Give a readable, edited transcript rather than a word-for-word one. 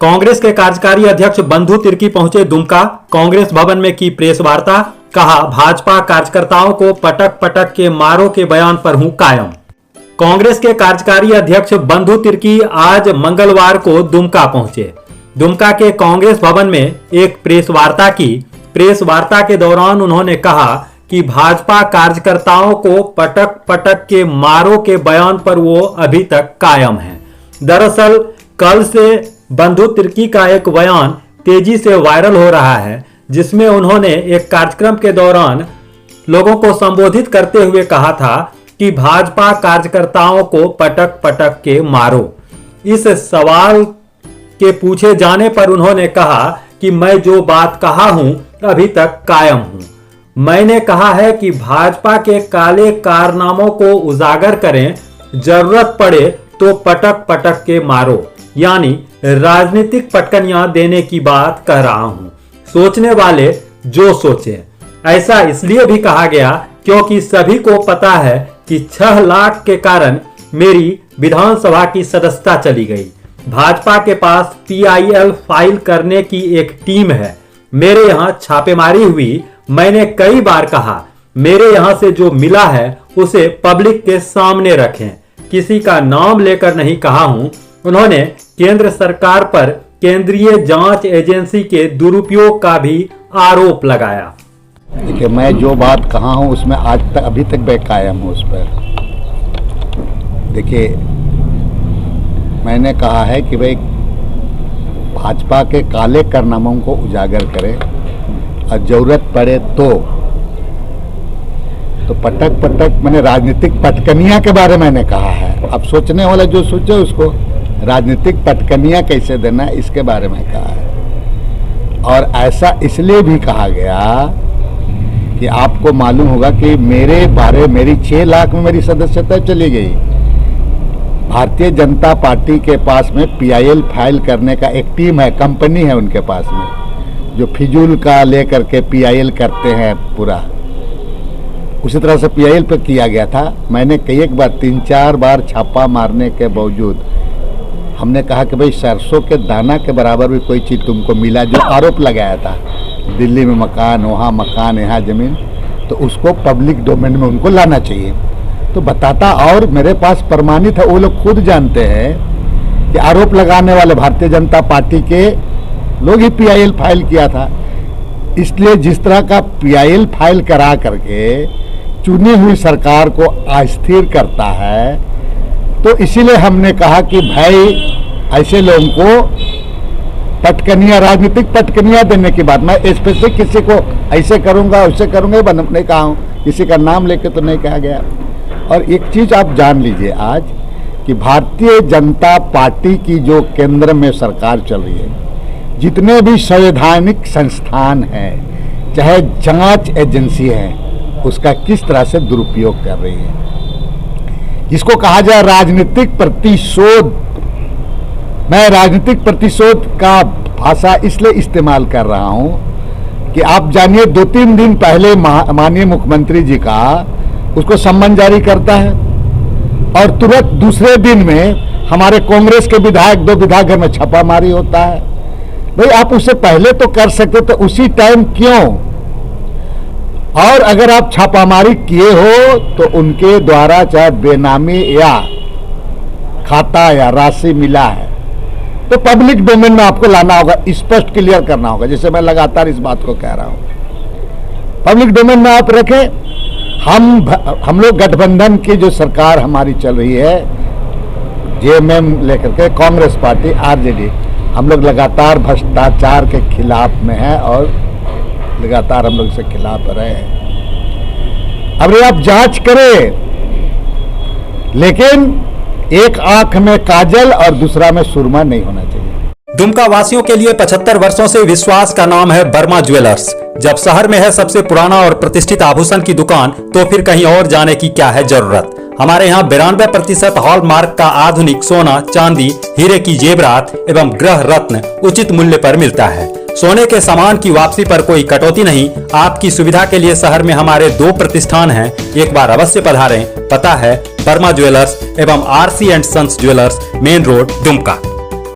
कांग्रेस के कार्यकारी अध्यक्ष बंधु तिर्की पहुंचे दुमका। कांग्रेस भवन में की प्रेस वार्ता। कहा, भाजपा कार्यकर्ताओं को पटक पटक के मारो के बयान पर हूं कायम। कांग्रेस के कार्यकारी अध्यक्ष बंधु तिर्की आज मंगलवार को दुमका पहुंचे। दुमका के कांग्रेस भवन में एक प्रेस वार्ता की। प्रेस वार्ता के दौरान उन्होंने कहा कि भाजपा कार्यकर्ताओं को पटक पटक के मारो के बयान पर वो अभी तक कायम हैं। दरअसल कल से बंधु तिर्की का एक बयान तेजी से वायरल हो रहा है, जिसमें उन्होंने एक कार्यक्रम के दौरान लोगों को संबोधित करते हुए कहा था कि भाजपा कार्यकर्ताओं को पटक पटक के मारो। इस सवाल के पूछे जाने पर उन्होंने कहा कि मैं जो बात कहा हूं अभी तक कायम हूं। मैंने कहा है कि भाजपा के काले कारनामों को उजागर करें, जरूरत पड़े तो पटक पटक के मारो, यानी राजनीतिक पटकनियां देने की बात कह रहा हूं। सोचने वाले जो सोचे। ऐसा इसलिए भी कहा गया क्योंकि सभी को पता है कि 6 लाख के कारण मेरी विधानसभा की सदस्यता चली गई। भाजपा के पास PIL फाइल करने की एक टीम है। मेरे यहां छापेमारी हुई। मैंने कई बार कहा मेरे यहां से जो मिला है उसे पब्लिक के सामने रखें। किसी का नाम लेकर नहीं कहा हूं। उन्होंने केंद्र सरकार पर केंद्रीय जांच एजेंसी के दुरुपयोग का भी आरोप लगाया। देखिए, मैं जो बात कहा हूं उसमें आज तक अभी तक मैं कायम हूं उस पर। देखिए, मैंने कहा है कि भाई भाजपा के काले कारनामों को उजागर करें और जरूरत पड़े तो पटक पटक, मैंने राजनीतिक पटकनियां के बारे में मैंने कहा है। अब सोचने वाला जो सोचे उसको राजनीतिक पटकनियां कैसे देना इसके बारे में कहा है। और ऐसा इसलिए भी कहा गया कि आपको मालूम होगा कि मेरी 6 लाख में मेरी सदस्यता चली गई। भारतीय जनता पार्टी के पास में PIL फाइल करने का एक टीम है, कंपनी है उनके पास में, जो फिजूल का लेकर के PIL करते हैं पूरा। उसी तरह से PIL पे किया गया था। मैंने कई एक बार 3-4 बार छापा मारने के बावजूद हमने कहा कि भाई सरसों के दाना के बराबर भी कोई चीज़ तुमको मिला, जो आरोप लगाया था दिल्ली में मकान, वहाँ मकान, यहाँ ज़मीन, तो उसको पब्लिक डोमेन में उनको लाना चाहिए। तो बताता, और मेरे पास प्रमाणित है, वो लोग खुद जानते हैं कि आरोप लगाने वाले भारतीय जनता पार्टी के लोग ही PIL फाइल किया था। इसलिए जिस तरह का PIL फाइल करा करके चुनी हुई सरकार को अस्थिर करता है, तो इसीलिए हमने कहा कि भाई ऐसे लोगों को पटकनियां, राजनीतिक पटकनियां देने की बात, मैं स्पेसिफिक किसी को ऐसे करूंगा वैसे करूंगा नहीं कहा हूं, किसी का नाम लेके तो नहीं कहा गया। और एक चीज आप जान लीजिए आज कि भारतीय जनता पार्टी की जो केंद्र में सरकार चल रही है, जितने भी संवैधानिक संस्थान हैं, चाहे जांच एजेंसी है, उसका किस तरह से दुरुपयोग कर रही है, जिसको कहा जाए राजनीतिक प्रतिशोध। मैं राजनीतिक प्रतिशोध का भाषा इसलिए इस्तेमाल कर रहा हूं कि आप जानिए 2-3 दिन पहले माननीय मुख्यमंत्री जी का उसको सम्मन जारी करता है और तुरंत दूसरे दिन में हमारे कांग्रेस के विधायक, 2 विधायक घर में छापामारी होता है। भाई आप उससे पहले तो कर सकते, तो उसी टाइम क्यों? और अगर आप छापामारी किए हो तो उनके द्वारा चाहे बेनामी या खाता या राशि मिला है तो पब्लिक डोमेन में आपको लाना होगा, स्पष्ट क्लियर करना होगा। जैसे मैं लगातार इस बात को कह रहा हूं, पब्लिक डोमेन में आप रखें। हम लोग गठबंधन की जो सरकार हमारी चल रही है, JMM लेकर के कांग्रेस पार्टी, RJD, हम लोग लगातार भ्रष्टाचार के खिलाफ में है और लगातार हम लोग इसके खिलाफ रहे हैं। अब आप जांच करें, लेकिन एक आंख में काजल और दूसरा में सुरमा नहीं होना चाहिए। दुमका वासियों के लिए 75 वर्षों से विश्वास का नाम है वर्मा ज्वेलर्स। जब शहर में है सबसे पुराना और प्रतिष्ठित आभूषण की दुकान, तो फिर कहीं और जाने की क्या है जरूरत। हमारे यहाँ 92% हॉलमार्क का आधुनिक सोना, चांदी, हीरे की जेवरात एवं ग्रह रत्न उचित मूल्य पर मिलता है। सोने के सामान की वापसी पर कोई कटौती नहीं। आपकी सुविधा के लिए शहर में हमारे 2 प्रतिष्ठान हैं, एक बार अवश्य पधारें। पता है वर्मा ज्वेलर्स एवं RC and sons jewellers, main road, Dumka.